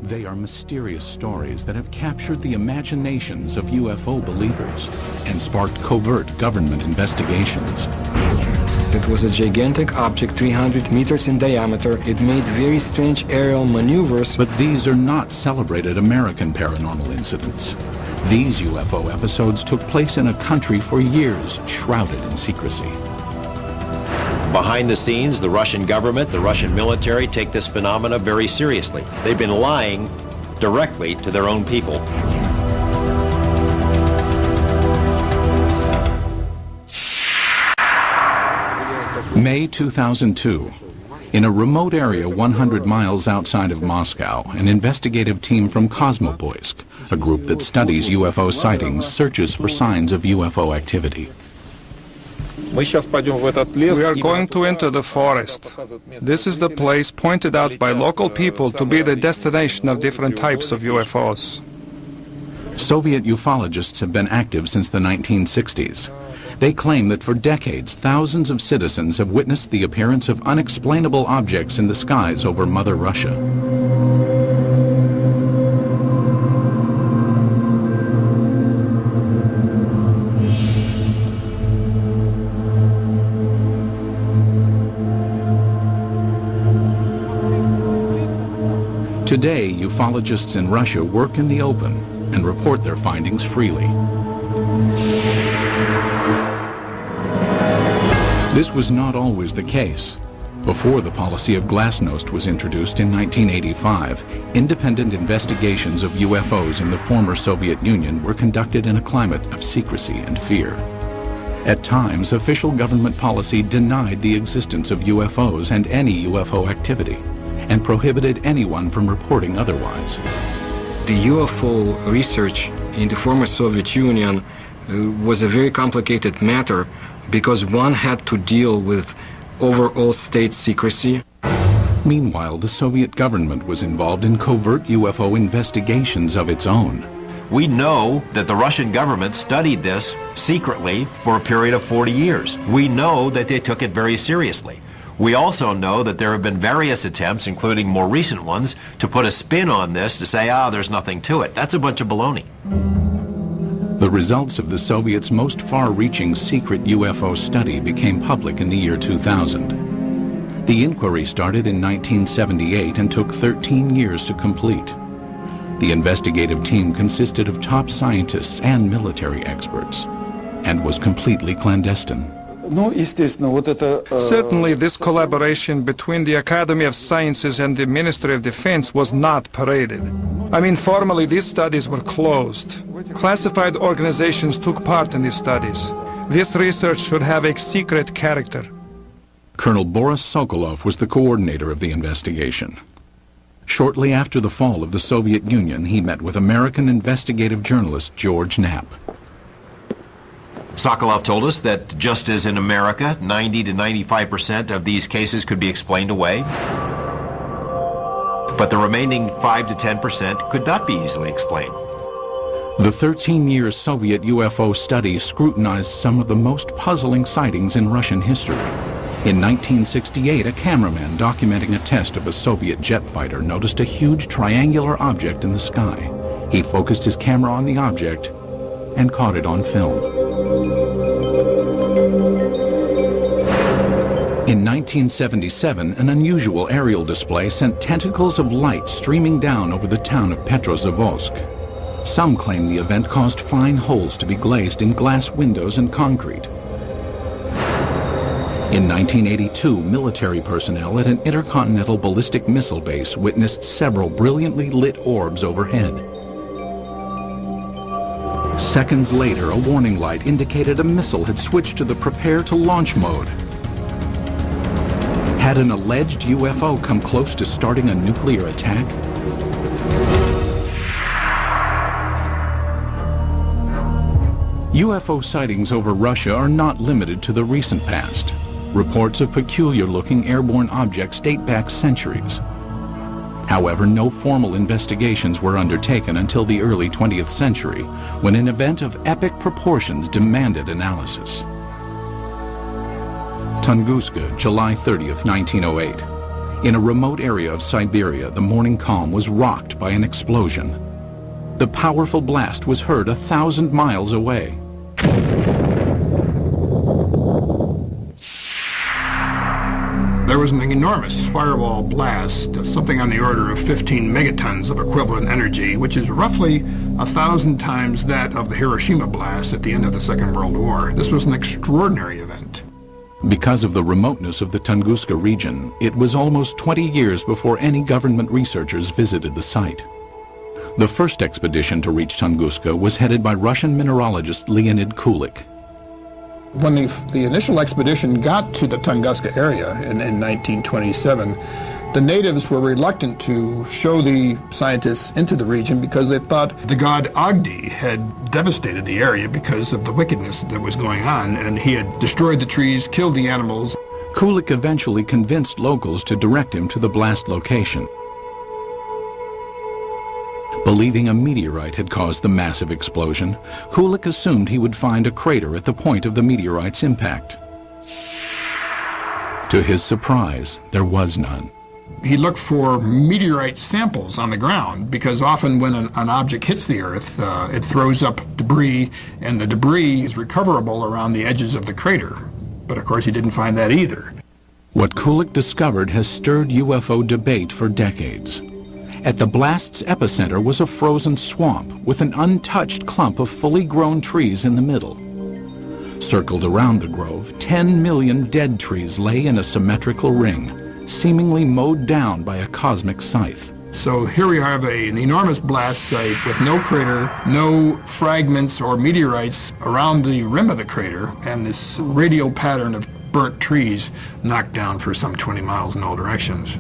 They are mysterious stories that have captured the imaginations of UFO believers and sparked covert government investigations. It was a gigantic object, 300 meters in diameter. It made very strange aerial maneuvers. But these are not celebrated American paranormal incidents. These UFO episodes took place in a country for years shrouded in secrecy. Behind the scenes, the Russian government, the Russian military take this phenomena very seriously. They've been lying directly to their own people. May 2002. In a remote area 100 miles outside of Moscow, an investigative team from Kosmopoisk, a group that studies UFO sightings, searches for signs of UFO activity. We are going to enter the forest. This is the place pointed out by local people to be the destination of different types of UFOs. Soviet ufologists have been active since the 1960s. They claim that for decades, thousands of citizens have witnessed the appearance of unexplainable objects in the skies over Mother Russia. Today, ufologists in Russia work in the open and report their findings freely. This was not always the case. Before the policy of glasnost was introduced in 1985, independent investigations of UFOs in the former Soviet Union were conducted in a climate of secrecy and fear. At times, official government policy denied the existence of UFOs and any UFO activity, and prohibited anyone from reporting otherwise. The UFO research in the former Soviet Union was a very complicated matter because one had to deal with overall state secrecy. Meanwhile, the Soviet government was involved in covert UFO investigations of its own. We know that the Russian government studied this secretly for a period of 40 years. We know that they took it very seriously. We also know that there have been various attempts, including more recent ones, to put a spin on this to say, there's nothing to it. That's a bunch of baloney. The results of the Soviets' most far-reaching secret UFO study became public in the year 2000. The inquiry started in 1978 and took 13 years to complete. The investigative team consisted of top scientists and military experts and was completely clandestine. Certainly, this collaboration between the Academy of Sciences and the Ministry of Defense was not paraded. I mean, formally, these studies were closed. Classified organizations took part in these studies. This research should have a secret character. Colonel Boris Sokolov was the coordinator of the investigation. Shortly after the fall of the Soviet Union, he met with American investigative journalist George Knapp. Sokolov told us that just as in America, 90 to 95% of these cases could be explained away, but the remaining 5 to 10% could not be easily explained. The 13-year Soviet UFO study scrutinized some of the most puzzling sightings in Russian history. In 1968, a cameraman documenting a test of a Soviet jet fighter noticed a huge triangular object in the sky. He focused his camera on the object and caught it on film. In 1977, an unusual aerial display sent tentacles of light streaming down over the town of Petrozavodsk. Some claim the event caused fine holes to be glazed in glass windows and concrete. In 1982, military personnel at an intercontinental ballistic missile base witnessed several brilliantly lit orbs overhead. Seconds later, a warning light indicated a missile had switched to the prepare to launch mode. Had an alleged UFO come close to starting a nuclear attack? UFO sightings over Russia are not limited to the recent past. Reports of peculiar-looking airborne objects date back centuries. However, no formal investigations were undertaken until the early 20th century, when an event of epic proportions demanded analysis. Tunguska, July 30th, 1908. In a remote area of Siberia, the morning calm was rocked by an explosion. The powerful blast was heard 1,000 miles away. There was an enormous fireball blast, something on the order of 15 megatons of equivalent energy, which is roughly 1,000 times that of the Hiroshima blast at the end of the Second World War. This was an extraordinary event. Because of the remoteness of the Tunguska region, it was almost 20 years before any government researchers visited the site. The first expedition to reach Tunguska was headed by Russian mineralogist Leonid Kulik. When the initial expedition got to the Tunguska area in 1927, the natives were reluctant to show the scientists into the region because they thought the god Agdi had devastated the area because of the wickedness that was going on, and he had destroyed the trees, killed the animals. Kulik eventually convinced locals to direct him to the blast location. Believing a meteorite had caused the massive explosion, Kulik assumed he would find a crater at the point of the meteorite's impact. To his surprise, there was none. He looked for meteorite samples on the ground because often when an object hits the Earth, it throws up debris, and the debris is recoverable around the edges of the crater. But of course he didn't find that either. What Kulik discovered has stirred UFO debate for decades. At the blast's epicenter was a frozen swamp with an untouched clump of fully grown trees in the middle. Circled around the grove, 10 million dead trees lay in a symmetrical ring, seemingly mowed down by a cosmic scythe. So here we have an enormous blast site with no crater, no fragments or meteorites around the rim of the crater, and this radial pattern of burnt trees knocked down for some 20 miles in all directions.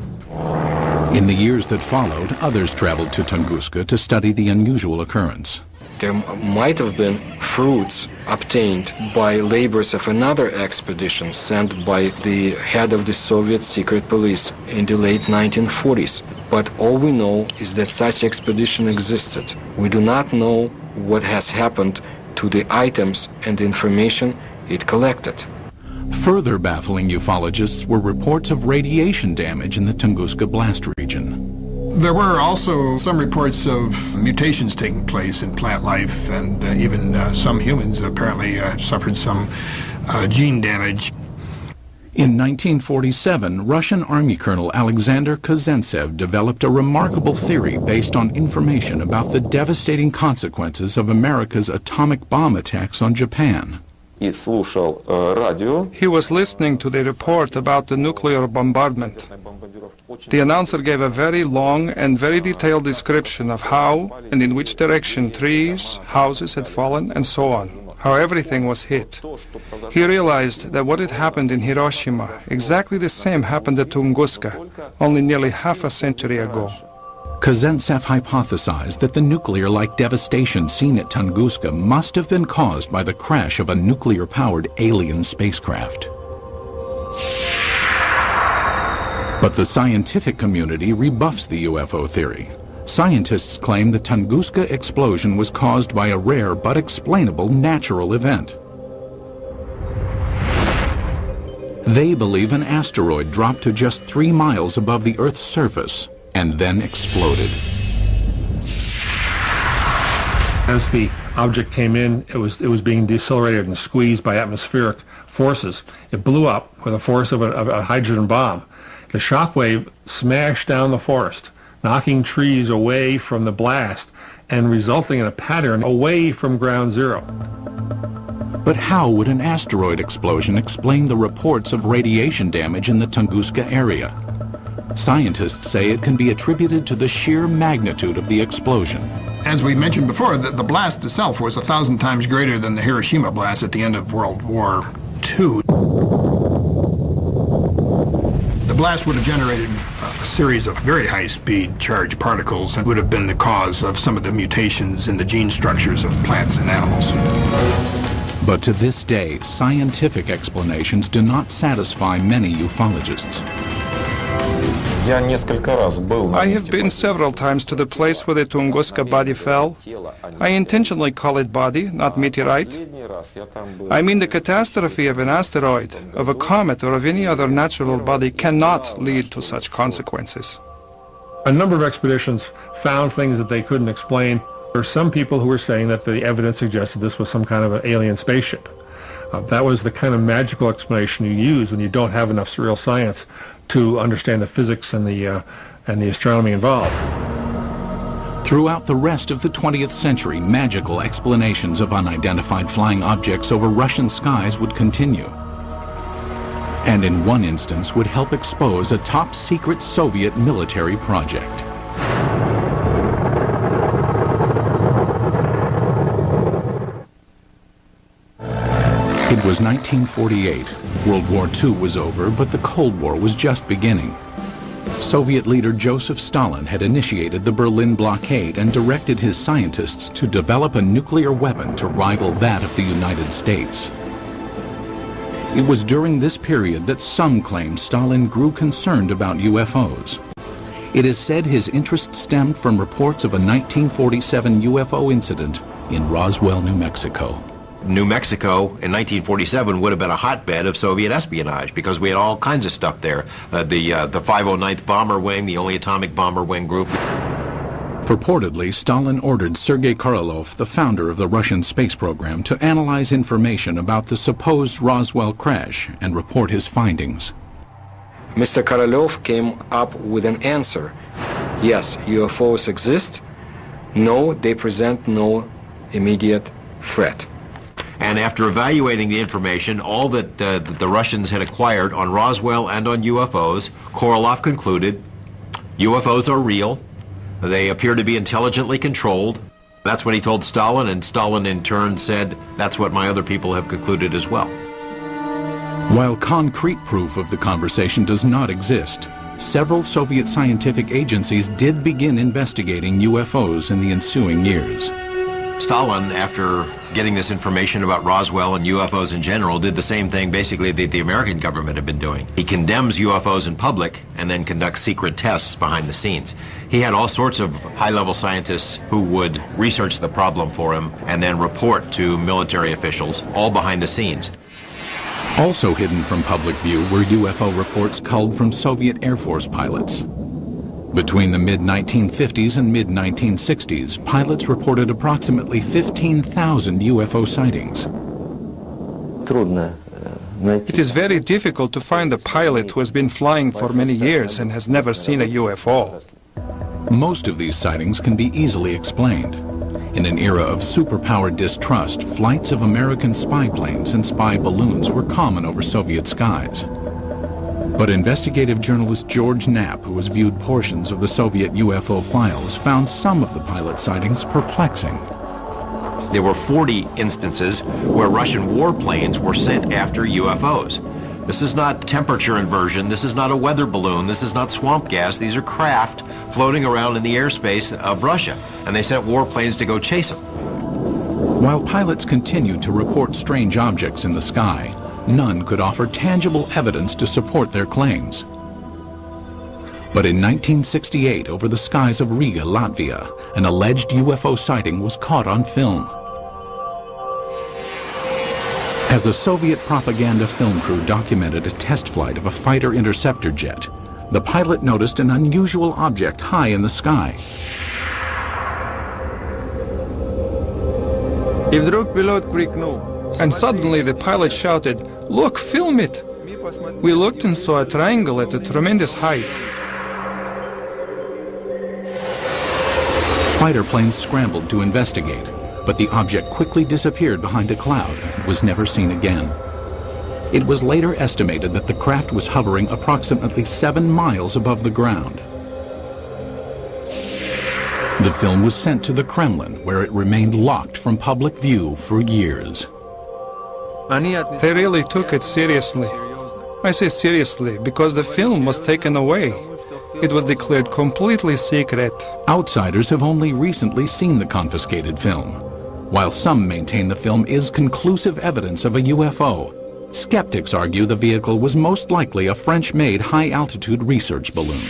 In the years that followed, others traveled to Tunguska to study the unusual occurrence. There might have been fruits obtained by labors of another expedition sent by the head of the Soviet secret police in the late 1940s. But all we know is that such expedition existed. We do not know what has happened to the items and the information it collected. Further baffling ufologists were reports of radiation damage in the Tunguska blast region. There were also some reports of mutations taking place in plant life, and even some humans apparently suffered some gene damage. In 1947, Russian Army Colonel Alexander Kazantsev developed a remarkable theory based on information about the devastating consequences of America's atomic bomb attacks on Japan. He was listening to the report about the nuclear bombardment. The announcer gave a very long and very detailed description of how and in which direction trees, houses had fallen, and so on, how everything was hit. He realized that what had happened in Hiroshima, exactly the same happened at Tunguska, only nearly half a century ago. Kazantsev hypothesized that the nuclear-like devastation seen at Tunguska must have been caused by the crash of a nuclear-powered alien spacecraft. But the scientific community rebuffs the UFO theory. Scientists claim the Tunguska explosion was caused by a rare but explainable natural event. They believe an asteroid dropped to just 3 miles above the Earth's surface and then exploded. As the object came in, it was being decelerated and squeezed by atmospheric forces. It blew up with the force of a hydrogen bomb. The shock wave smashed down the forest, knocking trees away from the blast and resulting in a pattern away from ground zero. But how would an asteroid explosion explain the reports of radiation damage in the Tunguska area? Scientists say it can be attributed to the sheer magnitude of the explosion. As we mentioned before, the blast itself was 1,000 times greater than the Hiroshima blast at the end of World War II. The blast would have generated a series of very high-speed charged particles and would have been the cause of some of the mutations in the gene structures of plants and animals. But to this day, scientific explanations do not satisfy many ufologists. I have been several times to the place where the Tunguska body fell. I intentionally call it body, not meteorite. I mean, the catastrophe of an asteroid, of a comet, or of any other natural body cannot lead to such consequences. A number of expeditions found things that they couldn't explain. There are some people who were saying that the evidence suggested this was some kind of an alien spaceship. That was the kind of magical explanation you use when you don't have enough real science to understand the physics and the astronomy involved. Throughout the rest of the 20th century, magical explanations of unidentified flying objects over Russian skies would continue. And in one instance would help expose a top-secret Soviet military project. It was 1948. World War II was over, but the Cold War was just beginning. Soviet leader Joseph Stalin had initiated the Berlin blockade and directed his scientists to develop a nuclear weapon to rival that of the United States. It was during this period that some claim Stalin grew concerned about UFOs. It is said his interest stemmed from reports of a 1947 UFO incident in Roswell, New Mexico. New Mexico in 1947 would have been a hotbed of Soviet espionage because we had all kinds of stuff there. The 509th Bomber Wing, the only atomic bomber wing group. Purportedly, Stalin ordered Sergei Korolev, the founder of the Russian space program, to analyze information about the supposed Roswell crash and report his findings. Mr. Korolev came up with an answer. Yes, UFOs exist. No, they present no immediate threat. And after evaluating the information, all that the Russians had acquired on Roswell and on UFOs, Korolev concluded UFOs are real. They appear to be intelligently controlled. That's what he told Stalin, and Stalin in turn said, that's what my other people have concluded as well. While concrete proof of the conversation does not exist, several Soviet scientific agencies did begin investigating UFOs in the ensuing years. Stalin, after getting this information about Roswell and UFOs in general, did the same thing basically that the American government had been doing. He condemns UFOs in public and then conducts secret tests behind the scenes. He had all sorts of high-level scientists who would research the problem for him and then report to military officials, all behind the scenes. Also hidden from public view were UFO reports culled from Soviet Air Force pilots. Between the mid-1950s and mid-1960s, pilots reported approximately 15,000 UFO sightings. It is very difficult to find a pilot who has been flying for many years and has never seen a UFO. Most of these sightings can be easily explained. In an era of superpower distrust, flights of American spy planes and spy balloons were common over Soviet skies. But investigative journalist George Knapp, who has viewed portions of the Soviet UFO files, found some of the pilot sightings perplexing. There were 40 instances where Russian warplanes were sent after UFOs. This is not temperature inversion, this is not a weather balloon, this is not swamp gas, these are craft floating around in the airspace of Russia, and they sent warplanes to go chase them. While pilots continued to report strange objects in the sky, none could offer tangible evidence to support their claims. But in 1968, over the skies of Riga, Latvia, an alleged UFO sighting was caught on film. As a Soviet propaganda film crew documented a test flight of a fighter interceptor jet, the pilot noticed an unusual object high in the sky. And suddenly the pilot shouted, "Look, film it!" We looked and saw a triangle at a tremendous height. Fighter planes scrambled to investigate, but the object quickly disappeared behind a cloud and was never seen again. It was later estimated that the craft was hovering approximately 7 miles above the ground. The film was sent to the Kremlin, where it remained locked from public view for years. They really took it seriously. I say seriously because the film was taken away. It was declared completely secret. Outsiders have only recently seen the confiscated film. While some maintain the film is conclusive evidence of a UFO, Skeptics argue the vehicle was most likely a French-made high-altitude research balloon.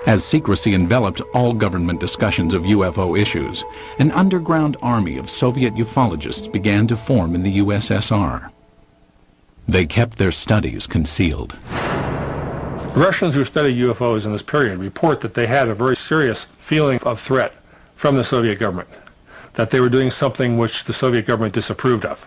As secrecy enveloped all government discussions of UFO issues, an underground army of Soviet ufologists began to form in the USSR. They kept their studies concealed. Russians who study UFOs in this period report that they had a very serious feeling of threat from the Soviet government, that they were doing something which the Soviet government disapproved of.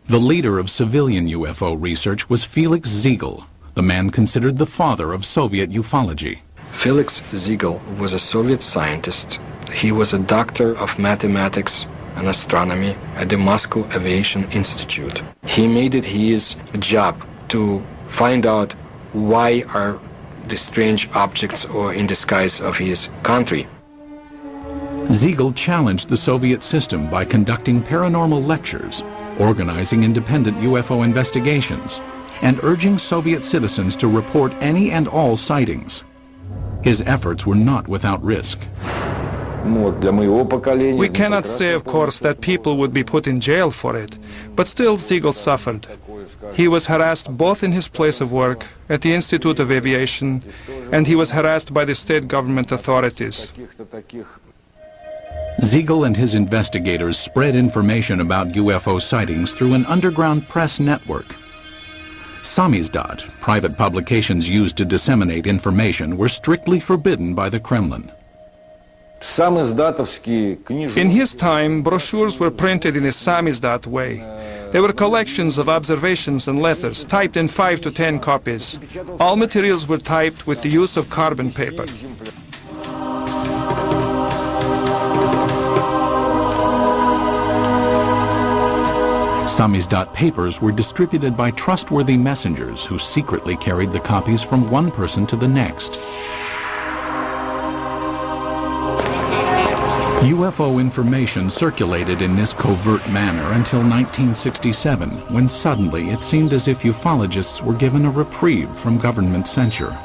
The leader of civilian UFO research was Felix Ziegel, the man considered the father of Soviet ufology. Felix Ziegel was a Soviet scientist. He was a doctor of mathematics and astronomy at the Moscow Aviation Institute. He made it his job to find out why are the strange objects or in the skies of his country. Ziegel challenged the Soviet system by conducting paranormal lectures, organizing independent UFO investigations, and urging Soviet citizens to report any and all sightings. His efforts were not without risk. We cannot say, of course, that people would be put in jail for it, but still Ziegel suffered. He was harassed both in his place of work, at the Institute of Aviation, and he was harassed by the state government authorities. Ziegel and his investigators spread information about UFO sightings through an underground press network. Samizdat, private publications used to disseminate information, were strictly forbidden by the Kremlin. In his time, brochures were printed in a samizdat way. They were collections of observations and letters, typed in 5 to 10 copies. All materials were typed with the use of carbon paper. Samizdat papers were distributed by trustworthy messengers who secretly carried the copies from one person to the next. UFO information circulated in this covert manner until 1967, when suddenly it seemed as if ufologists were given a reprieve from government censure.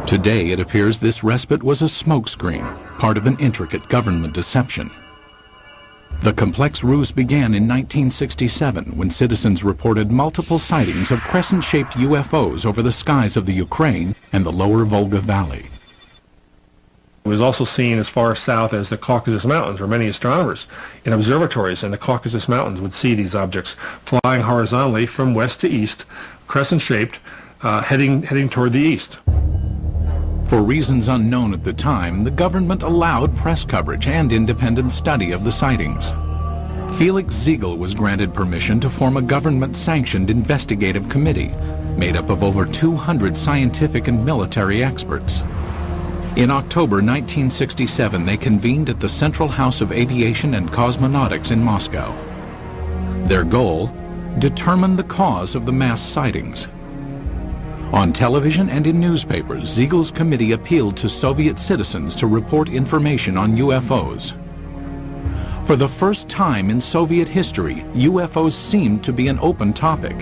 Today it appears this respite was a smokescreen, part of an intricate government deception. The complex ruse began in 1967 when citizens reported multiple sightings of crescent-shaped UFOs over the skies of the Ukraine and the lower Volga Valley. It was also seen as far south as the Caucasus Mountains, where many astronomers in observatories in the Caucasus Mountains would see these objects flying horizontally from west to east, crescent-shaped, heading toward the east. For reasons unknown at the time, the government allowed press coverage and independent study of the sightings. Felix Ziegel was granted permission to form a government-sanctioned investigative committee made up of over 200 scientific and military experts. In October 1967, they convened at the Central House of Aviation and Cosmonautics in Moscow. Their goal? Determine the cause of the mass sightings. On television and in newspapers, Ziegel's committee appealed to Soviet citizens to report information on UFOs. For the first time in Soviet history, UFOs seemed to be an open topic.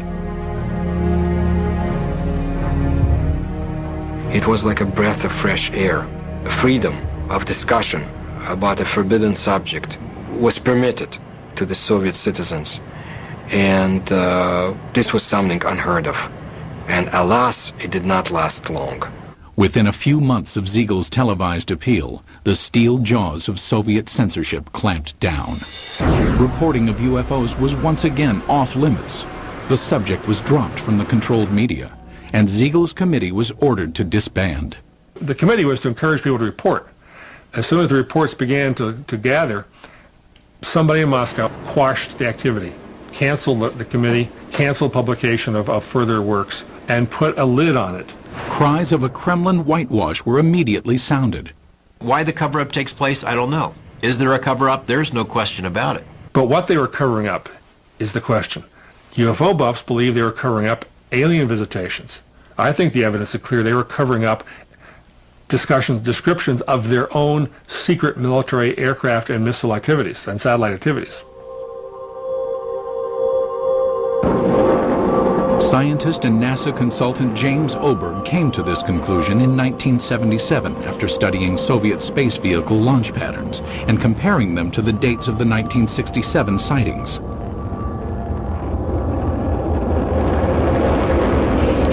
It was like a breath of fresh air. Freedom of discussion about a forbidden subject was permitted to the Soviet citizens, and this was something unheard of. And alas, it did not last long. Within a few months of Ziegel's televised appeal, the steel jaws of Soviet censorship clamped down. Reporting of UFOs was once again off limits. The subject was dropped from the controlled media, and Ziegel's committee was ordered to disband. The committee was to encourage people to report. As soon as the reports began to gather, somebody in Moscow quashed the activity, canceled the committee, canceled publication of further works, and put a lid on it. Cries of a Kremlin whitewash were immediately sounded. Why the cover-up takes place, I don't know. Is there a cover-up? There's no question about it. But what they were covering up is the question. UFO buffs believe they were covering up alien visitations. I think the evidence is clear they were covering up descriptions of their own secret military aircraft and missile activities and satellite activities. Scientist and NASA consultant James Oberg came to this conclusion in 1977 after studying Soviet space vehicle launch patterns and comparing them to the dates of the 1967 sightings.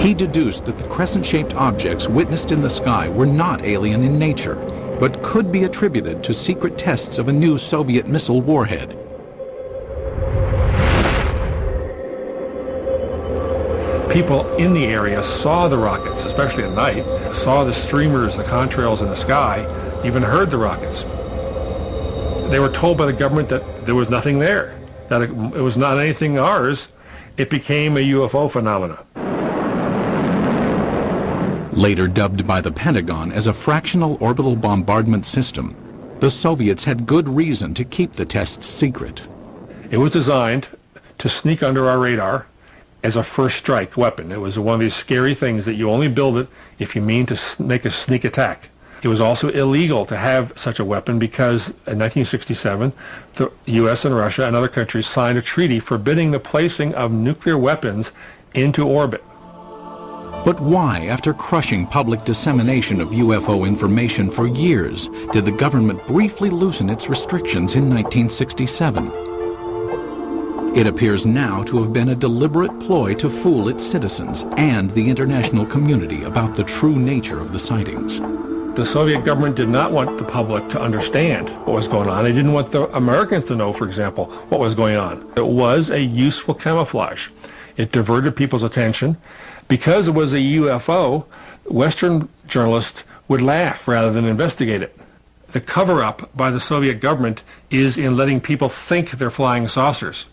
He deduced that the crescent-shaped objects witnessed in the sky were not alien in nature, but could be attributed to secret tests of a new Soviet missile warhead. People in the area saw the rockets, especially at night, saw the streamers, the contrails in the sky, even heard the rockets. They were told by the government that there was nothing there, that it was not anything ours. It became a UFO phenomenon. Later dubbed by the Pentagon as a fractional orbital bombardment system, the Soviets had good reason to keep the tests secret. It was designed to sneak under our radar as a first strike weapon. It was one of these scary things that you only build it if you mean to make a sneak attack. It was also illegal to have such a weapon because in 1967, the U.S. and Russia and other countries signed a treaty forbidding the placing of nuclear weapons into orbit. But why, after crushing public dissemination of UFO information for years, did the government briefly loosen its restrictions in 1967? It appears now to have been a deliberate ploy to fool its citizens and the international community about the true nature of the sightings. The Soviet government did not want the public to understand what was going on. They didn't want the Americans to know, for example, what was going on. It was a useful camouflage. It diverted people's attention. Because it was a UFO, Western journalists would laugh rather than investigate it. The cover-up by the Soviet government is in letting people think they're flying saucers.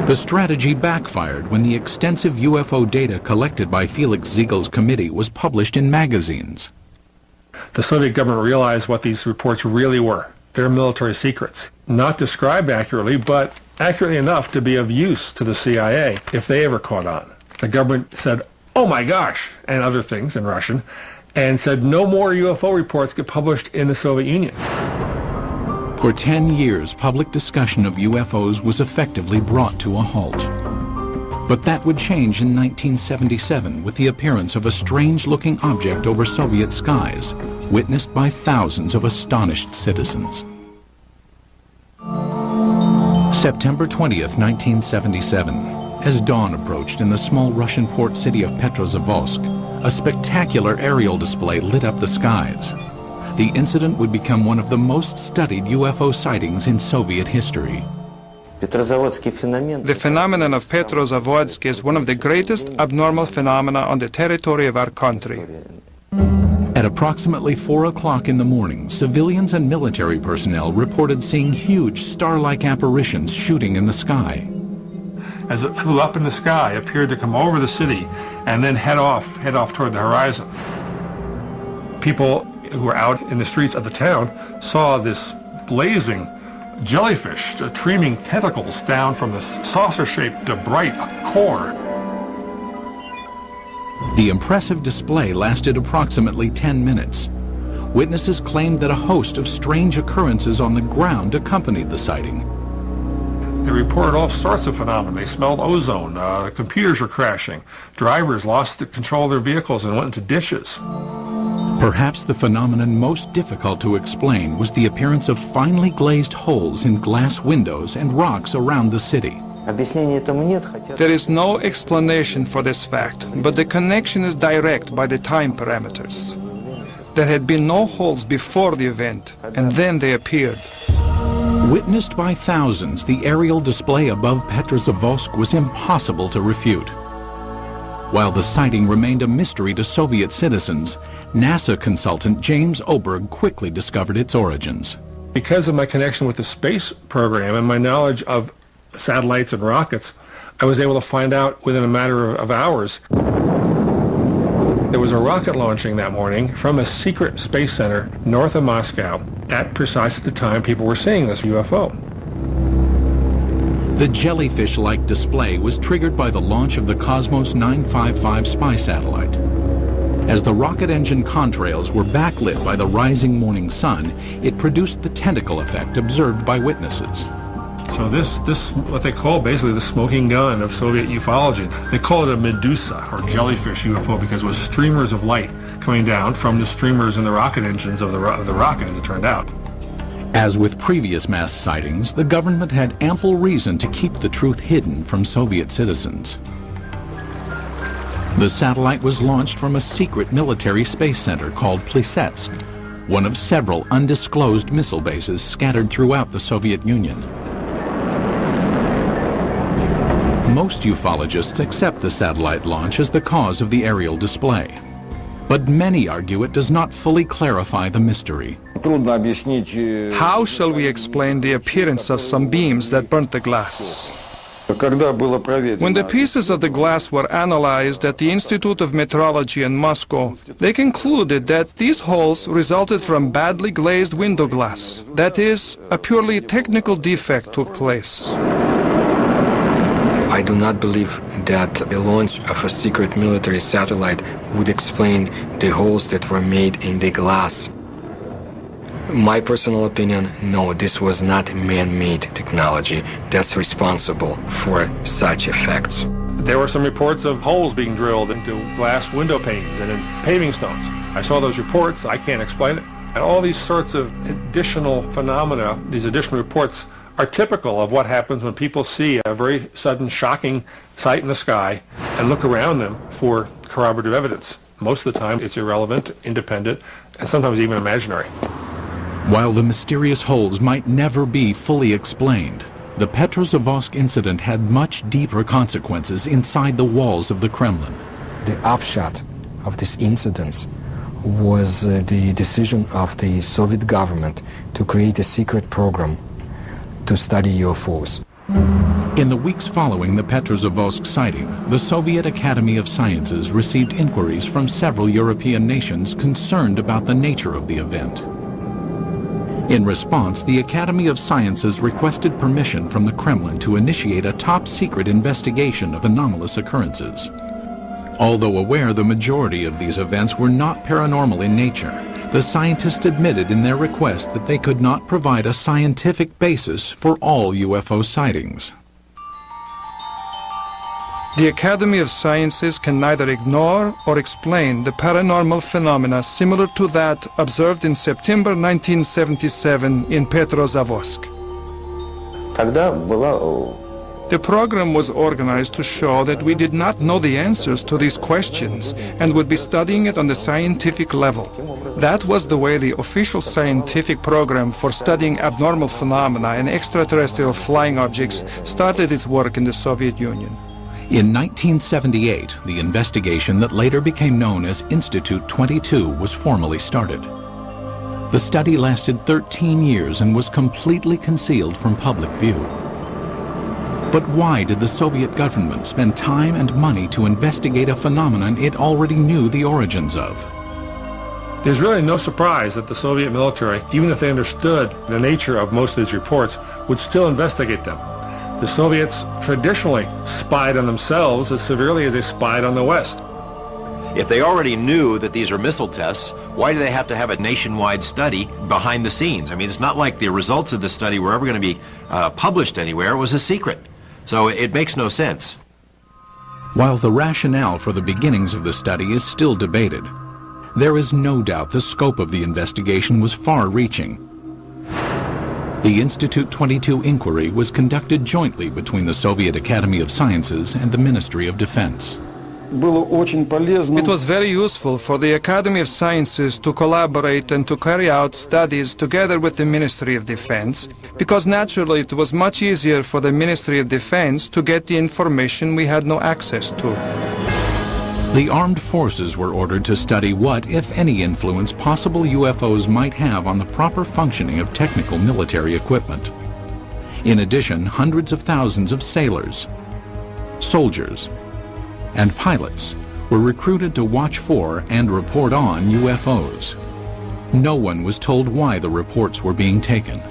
The strategy backfired when the extensive UFO data collected by Felix Ziegel's committee was published in magazines. The Soviet government realized what these reports really were. They're military secrets. Not described accurately, but accurately enough to be of use to the CIA if they ever caught on. The government said, "Oh my gosh," and other things in Russian, and said no more UFO reports get published in the Soviet Union. For 10 years, public discussion of UFOs was effectively brought to a halt. But that would change in 1977 with the appearance of a strange-looking object over Soviet skies, witnessed by thousands of astonished citizens. September 20th, 1977. As dawn approached in the small Russian port city of Petrozavodsk, a spectacular aerial display lit up the skies. The incident would become one of the most studied UFO sightings in Soviet history. The phenomenon of Petrozavodsk is one of the greatest abnormal phenomena on the territory of our country. At approximately 4 o'clock in the morning, civilians and military personnel reported seeing huge star-like apparitions shooting in the sky. As it flew up in the sky, it appeared to come over the city and then head off toward the horizon. People who were out in the streets of the town saw this blazing jellyfish streaming tentacles down from the saucer-shaped bright core. The impressive display lasted approximately 10 minutes. Witnesses claimed that a host of strange occurrences on the ground accompanied the sighting. They reported all sorts of phenomena. They smelled ozone, computers were crashing, drivers lost control of their vehicles and went into ditches. Perhaps the phenomenon most difficult to explain was the appearance of finely glazed holes in glass windows and rocks around the city. There is no explanation for this fact, but the connection is direct by the time parameters. There had been no holes before the event, and then they appeared. Witnessed by thousands, the aerial display above Petrozavodsk was impossible to refute. While the sighting remained a mystery to Soviet citizens, NASA consultant James Oberg quickly discovered its origins. Because of my connection with the space program and my knowledge of satellites and rockets, I was able to find out within a matter of hours. There was a rocket launching that morning from a secret space center north of Moscow at precisely the time people were seeing this UFO. The jellyfish-like display was triggered by the launch of the Cosmos 955 spy satellite. As the rocket engine contrails were backlit by the rising morning sun, it produced the tentacle effect observed by witnesses. So this what they call basically the smoking gun of Soviet ufology. They call it a Medusa, or jellyfish UFO, because it was streamers of light coming down from the streamers in the rocket engines of the rocket, as it turned out. As with previous mass sightings, the government had ample reason to keep the truth hidden from Soviet citizens. The satellite was launched from a secret military space center called Plesetsk, one of several undisclosed missile bases scattered throughout the Soviet Union. Most ufologists accept the satellite launch as the cause of the aerial display, but many argue it does not fully clarify the mystery. How shall we explain the appearance of some beams that burnt the glass? When the pieces of the glass were analyzed at the Institute of Metrology in Moscow, they concluded that these holes resulted from badly glazed window glass. That is, a purely technical defect took place. I do not believe that the launch of a secret military satellite would explain the holes that were made in the glass. My personal opinion, no, this was not man-made technology that's responsible for such effects. There were some reports of holes being drilled into glass window panes and in paving stones. I saw those reports. I can't explain it. And all these sorts of additional phenomena, these additional reports, are typical of what happens when people see a very sudden, shocking sight in the sky and look around them for corroborative evidence. Most of the time, it's irrelevant, independent, and sometimes even imaginary. While the mysterious holes might never be fully explained, the Petrozavodsk incident had much deeper consequences inside the walls of the Kremlin. The upshot of this incident was the decision of the Soviet government to create a secret program to study UFOs. In the weeks following the Petrozavodsk sighting, the Soviet Academy of Sciences received inquiries from several European nations concerned about the nature of the event. In response, the Academy of Sciences requested permission from the Kremlin to initiate a top-secret investigation of anomalous occurrences. Although aware the majority of these events were not paranormal in nature, the scientists admitted in their request that they could not provide a scientific basis for all UFO sightings. The Academy of Sciences can neither ignore or explain the paranormal phenomena similar to that observed in September 1977 in Petrozavodsk. The program was organized to show that we did not know the answers to these questions and would be studying it on the scientific level. That was the way the official scientific program for studying abnormal phenomena and extraterrestrial flying objects started its work in the Soviet Union. In 1978, the investigation that later became known as Institute 22 was formally started. The study lasted 13 years and was completely concealed from public view. But why did the Soviet government spend time and money to investigate a phenomenon it already knew the origins of? There's really no surprise that the Soviet military, even if they understood the nature of most of these reports, would still investigate them. The Soviets traditionally spied on themselves as severely as they spied on the West. If they already knew that these are missile tests, why do they have to have a nationwide study behind the scenes? I mean, it's not like the results of the study were ever going to be published anywhere. It was a secret. So it makes no sense. While the rationale for the beginnings of the study is still debated, there is no doubt the scope of the investigation was far-reaching. The Institute 22 inquiry was conducted jointly between the Soviet Academy of Sciences and the Ministry of Defense. It was very useful for the Academy of Sciences to collaborate and to carry out studies together with the Ministry of Defense, because naturally it was much easier for the Ministry of Defense to get the information we had no access to. The armed forces were ordered to study what, if any, influence possible UFOs might have on the proper functioning of technical military equipment. In addition, hundreds of thousands of sailors, soldiers, and pilots were recruited to watch for and report on UFOs. No one was told why the reports were being taken.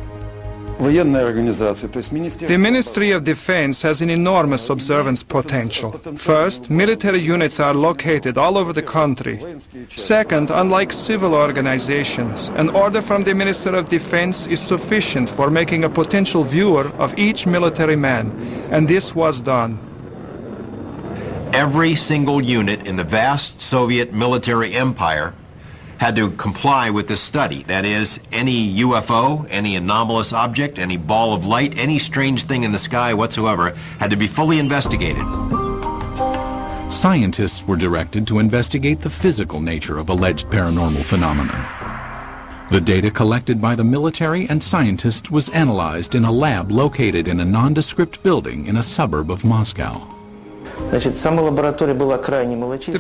The Ministry of Defense has an enormous observance potential. First, military units are located all over the country. Second, unlike civil organizations, an order from the Minister of Defense is sufficient for making a potential viewer of each military man, and this was done. Every single unit in the vast Soviet military empire had to comply with this study. That is, any UFO, any anomalous object, any ball of light, any strange thing in the sky whatsoever had to be fully investigated. Scientists were directed to investigate the physical nature of alleged paranormal phenomenon. The data collected by the military and scientists was analyzed in a lab located in a nondescript building in a suburb of Moscow. The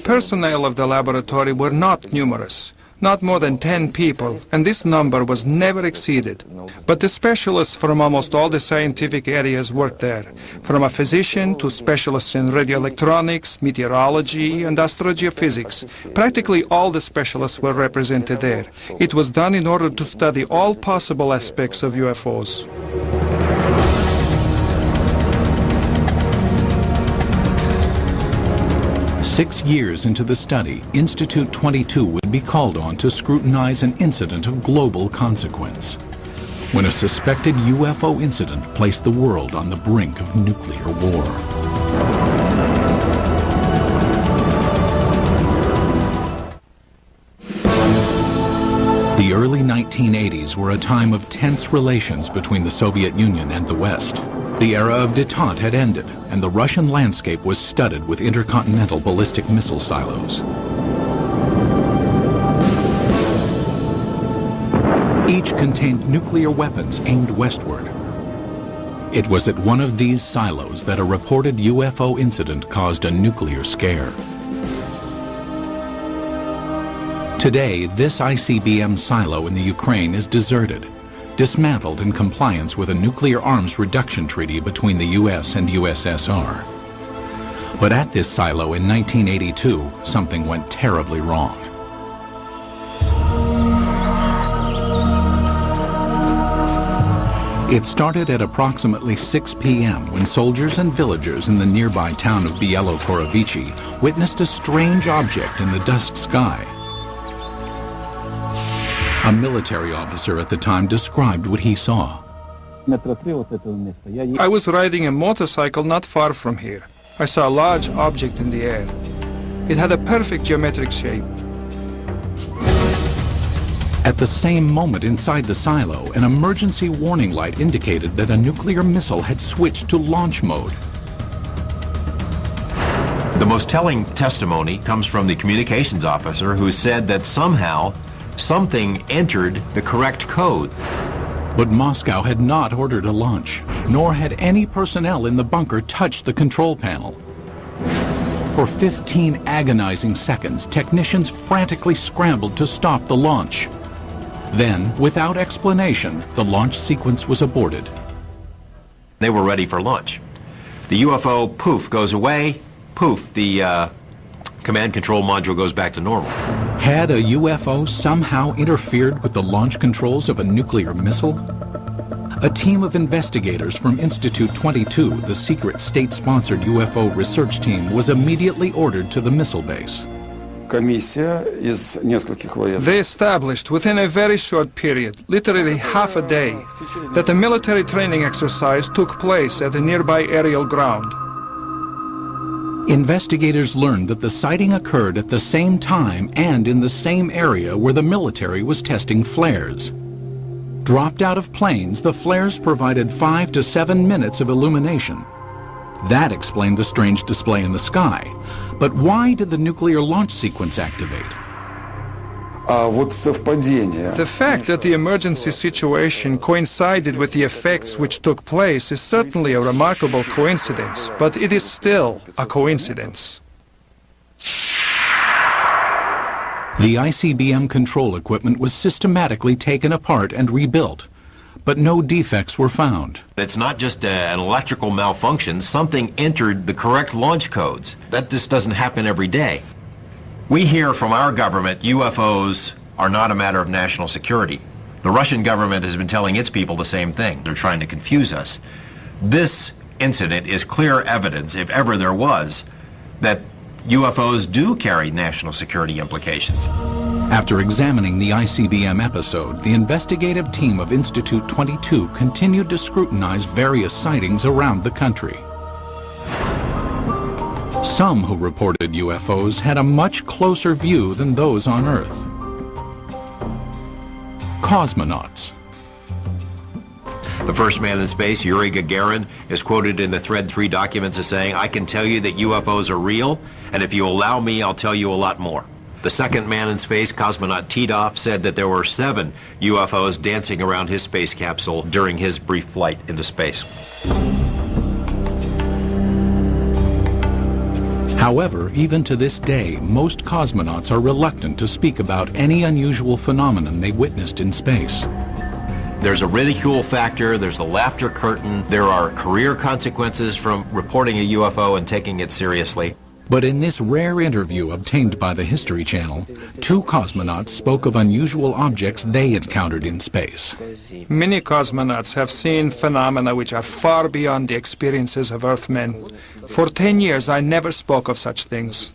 personnel of the laboratory were not numerous, not more than 10 people, and this number was never exceeded. But the specialists from almost all the scientific areas worked there, from a physician to specialists in radioelectronics, meteorology, and astrogeophysics. Practically all the specialists were represented there. It was done in order to study all possible aspects of UFOs. Six years into the study, Institute 22 would be called on to scrutinize an incident of global consequence, when a suspected UFO incident placed the world on the brink of nuclear war. The early 1980s were a time of tense relations between the Soviet Union and the West. The era of détente had ended, and the Russian landscape was studded with intercontinental ballistic missile silos. Each contained nuclear weapons aimed westward. It was at one of these silos that a reported UFO incident caused a nuclear scare. Today, this ICBM silo in the Ukraine is deserted, dismantled in compliance with a nuclear arms reduction treaty between the U.S. and USSR. But at this silo in 1982, something went terribly wrong. It started at approximately 6 p.m. when soldiers and villagers in the nearby town of Bielo-Korovichi witnessed a strange object in the dusk sky. A military officer at the time described what he saw. I was riding a motorcycle not far from here. I saw a large object in the air. It had a perfect geometric shape. At the same moment inside the silo, an emergency warning light indicated that a nuclear missile had switched to launch mode. The most telling testimony comes from the communications officer who said that somehow something entered the correct code. But Moscow had not ordered a launch, nor had any personnel in the bunker touched the control panel. For 15 agonizing seconds, technicians frantically scrambled to stop the launch. Then, without explanation, the launch sequence was aborted. They were ready for launch. The UFO, poof, goes away. Poof, the command control module goes back to normal. Had a UFO somehow interfered with the launch controls of a nuclear missile? A team of investigators from Institute 22, the secret state-sponsored UFO research team, was immediately ordered to the missile base. They established within a very short period, literally half a day, that a military training exercise took place at a nearby aerial ground. Investigators learned that the sighting occurred at the same time and in the same area where the military was testing flares. Dropped out of planes, the flares provided 5 to 7 minutes of illumination. That explained the strange display in the sky. But why did the nuclear launch sequence activate? The fact that the emergency situation coincided with the effects which took place is certainly a remarkable coincidence, but it is still a coincidence. The ICBM control equipment was systematically taken apart and rebuilt, but no defects were found. It's not just an electrical malfunction. Something entered the correct launch codes. That just doesn't happen every day. We hear from our government UFOs are not a matter of national security. The Russian government has been telling its people the same thing. They're trying to confuse us. This incident is clear evidence, if ever there was, that UFOs do carry national security implications. After examining the ICBM episode, the investigative team of Institute 22 continued to scrutinize various sightings around the country. Some who reported UFOs had a much closer view than those on Earth. Cosmonauts. The first man in space, Yuri Gagarin, is quoted in the Thread 3 documents as saying, "I can tell you that UFOs are real, and if you allow me, I'll tell you a lot more." The second man in space, cosmonaut Titov, said that there were 7 UFOs dancing around his space capsule during his brief flight into space. However, even to this day, most cosmonauts are reluctant to speak about any unusual phenomenon they witnessed in space. There's a ridicule factor, there's a laughter curtain, there are career consequences from reporting a UFO and taking it seriously. But in this rare interview obtained by the History Channel, 2 cosmonauts spoke of unusual objects they encountered in space. Many cosmonauts have seen phenomena which are far beyond the experiences of Earthmen. For 10 years, I never spoke of such things.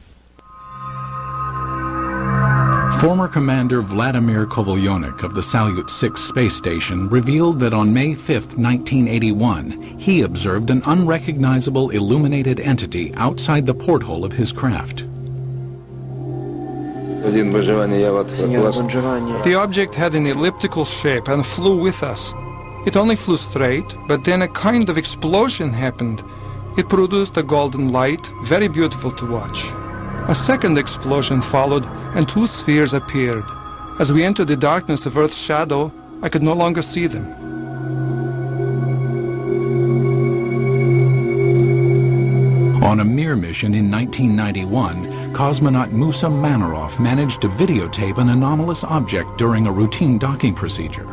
Former Commander Vladimir Kovalyonik of the Salyut 6 space station revealed that on May 5, 1981, he observed an unrecognizable illuminated entity outside the porthole of his craft. The object had an elliptical shape and flew with us. It only flew straight, but then a kind of explosion happened. It produced a golden light, very beautiful to watch. A second explosion followed, and 2 spheres appeared. As we entered the darkness of Earth's shadow, I could no longer see them. On a Mir mission in 1991, cosmonaut Musa Manarov managed to videotape an anomalous object during a routine docking procedure.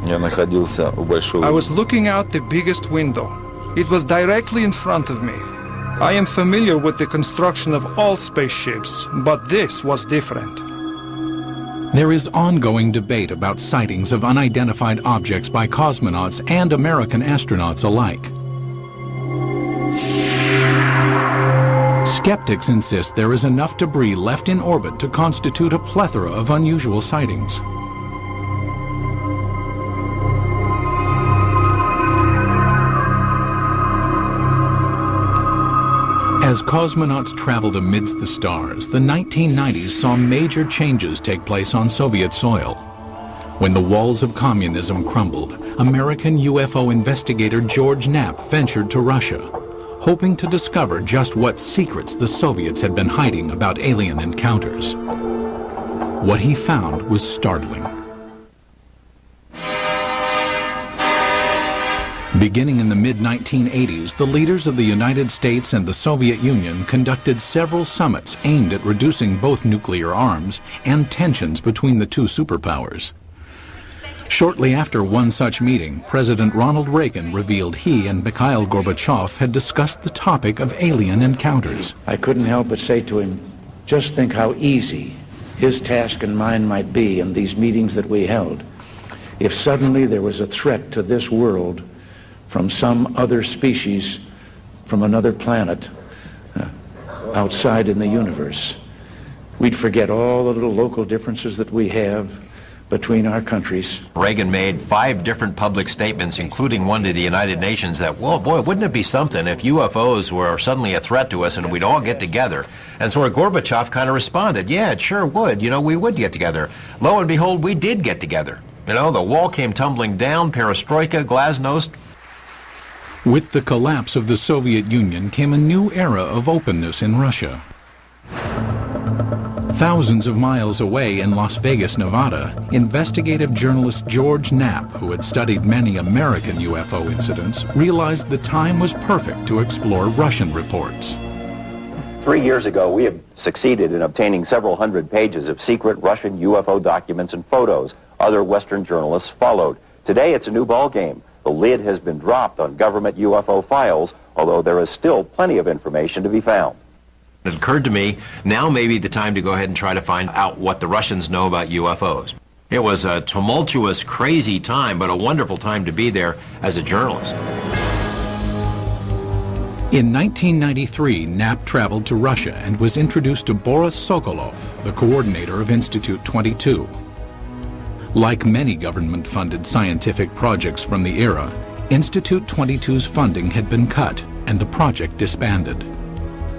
I was looking out the biggest window. It was directly in front of me. I am familiar with the construction of all spaceships, but this was different. There is ongoing debate about sightings of unidentified objects by cosmonauts and American astronauts alike. Skeptics insist there is enough debris left in orbit to constitute a plethora of unusual sightings. As cosmonauts traveled amidst the stars, the 1990s saw major changes take place on Soviet soil. When the walls of communism crumbled, American UFO investigator George Knapp ventured to Russia, hoping to discover just what secrets the Soviets had been hiding about alien encounters. What he found was startling. Beginning in the mid-1980s, the leaders of the United States and the Soviet Union conducted several summits aimed at reducing both nuclear arms and tensions between the 2 superpowers. Shortly after one such meeting, President Ronald Reagan revealed he and Mikhail Gorbachev had discussed the topic of alien encounters. I couldn't help but say to him, just think how easy his task and mine might be in these meetings that we held if suddenly there was a threat to this world from some other species, from another planet, outside in the universe. We'd forget all the little local differences that we have between our countries. Reagan made 5 different public statements, including one to the United Nations, that, well, boy, wouldn't it be something if UFOs were suddenly a threat to us and we'd all get together? And so Gorbachev kind of responded, yeah, it sure would. You know, we would get together. Lo and behold, we did get together. You know, the wall came tumbling down, perestroika, glasnost. With the collapse of the Soviet Union came a new era of openness in Russia. Thousands of miles away in Las Vegas, Nevada, investigative journalist George Knapp, who had studied many American UFO incidents, realized the time was perfect to explore Russian reports. 3 years ago, we had succeeded in obtaining several hundred pages of secret Russian UFO documents and photos. Other Western journalists followed. Today, it's a new ballgame. The lid has been dropped on government UFO files, although there is still plenty of information to be found. It occurred to me, now may be the time to go ahead and try to find out what the Russians know about UFOs. It was a tumultuous, crazy time, but a wonderful time to be there as a journalist. In 1993, Knapp traveled to Russia and was introduced to Boris Sokolov, the coordinator of Institute 22. Like many government-funded scientific projects from the era, Institute 22's funding had been cut and the project disbanded.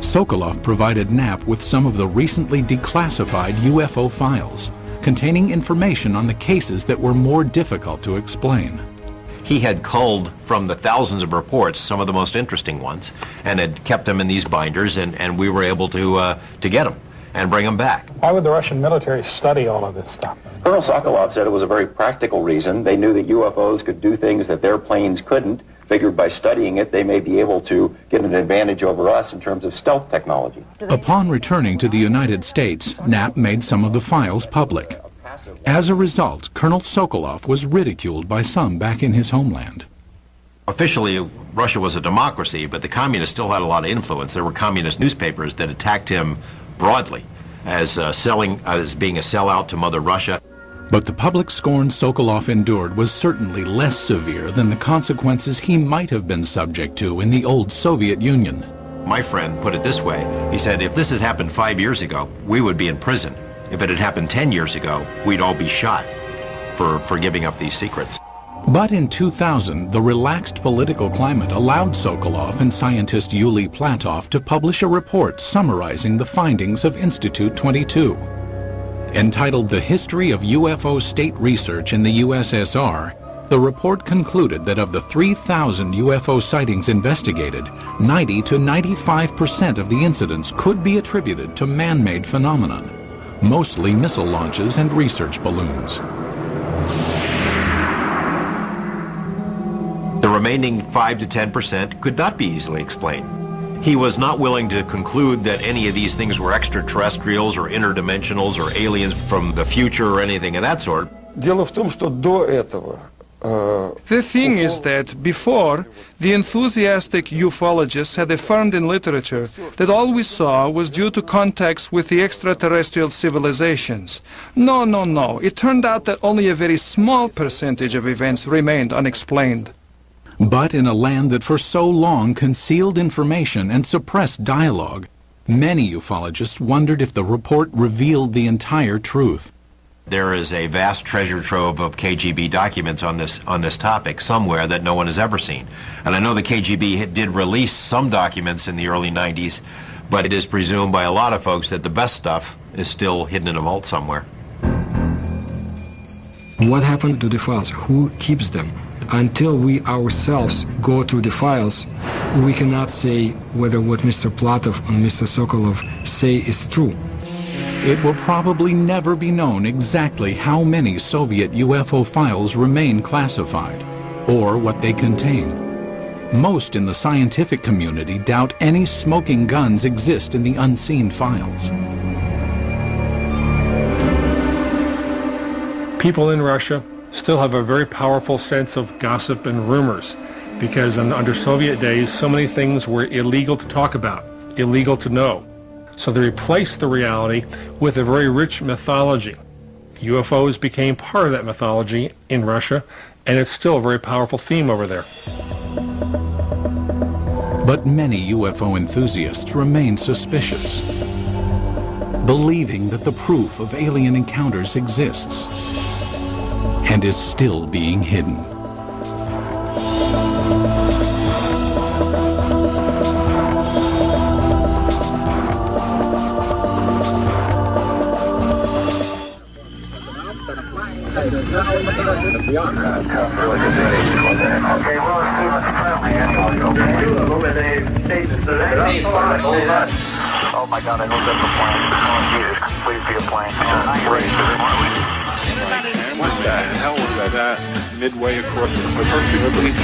Sokolov provided Knapp with some of the recently declassified UFO files, containing information on the cases that were more difficult to explain. he had culled from the thousands of reports some of the most interesting ones and had kept them in these binders, and we were able to get them and bring them back. Why would the Russian military study all of this stuff? Colonel Sokolov said it was a very practical reason. They knew that UFOs could do things that their planes couldn't. Figured by studying it, they may be able to get an advantage over us in terms of stealth technology. Upon returning to the United States, Knapp made some of the files public. As a result, Colonel Sokolov was ridiculed by some back in his homeland. Officially, Russia was a democracy, but the communists still had a lot of influence. There were communist newspapers that attacked him broadly as being a sellout to Mother Russia. But the public scorn Sokolov endured was certainly less severe than the consequences he might have been subject to in the old Soviet Union. My friend put it this way. He said, if this had happened 5 years ago, we would be in prison. If it had happened 10 years ago, we'd all be shot for giving up these secrets. But in 2000, the relaxed political climate allowed Sokolov and scientist Yuli Platov to publish a report summarizing the findings of Institute 22. Entitled The History of UFO State Research in the USSR, the report concluded that of the 3,000 UFO sightings investigated, 90 to 95% of the incidents could be attributed to man-made phenomenon, mostly missile launches and research balloons. The remaining 5 to 10% could not be easily explained. He was not willing to conclude that any of these things were extraterrestrials or interdimensionals or aliens from the future or anything of that sort. Дело в том, что до этого The thing is that before, the enthusiastic ufologists had affirmed in literature that all we saw was due to contacts with the extraterrestrial civilizations. No. It turned out that only a very small percentage of events remained unexplained. But in a land that for so long concealed information and suppressed dialogue, many ufologists wondered if the report revealed the entire truth. There is a vast treasure trove of KGB documents on this topic somewhere that no one has ever seen. And I know the KGB did release some documents in the early 90s, but it is presumed by a lot of folks that the best stuff is still hidden in a vault somewhere. What happened to the files? Who keeps them? Until we ourselves go through the files, we cannot say whether what Mr. Platov and Mr. Sokolov say is true. It will probably never be known exactly how many Soviet UFO files remain classified, or what they contain. Most in the scientific community doubt any smoking guns exist in the unseen files. People in Russia still have a very powerful sense of gossip and rumors, because under Soviet days, so many things were illegal to talk about, illegal to know. So they replaced the reality with a very rich mythology. UFOs became part of that mythology in Russia, and it's still a very powerful theme over there. But many UFO enthusiasts remain suspicious, believing that the proof of alien encounters exists and is still being hidden. Oh my God, I know that's a plane. Jesus, please be a plane. What the hell was that? Midway across the Hercules,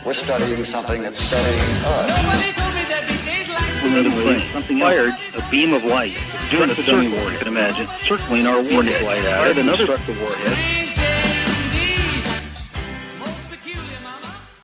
We're studying something that's studying us. Something fired a beam of light during a circle, you can imagine, circling our warhead. Another struck the warhead.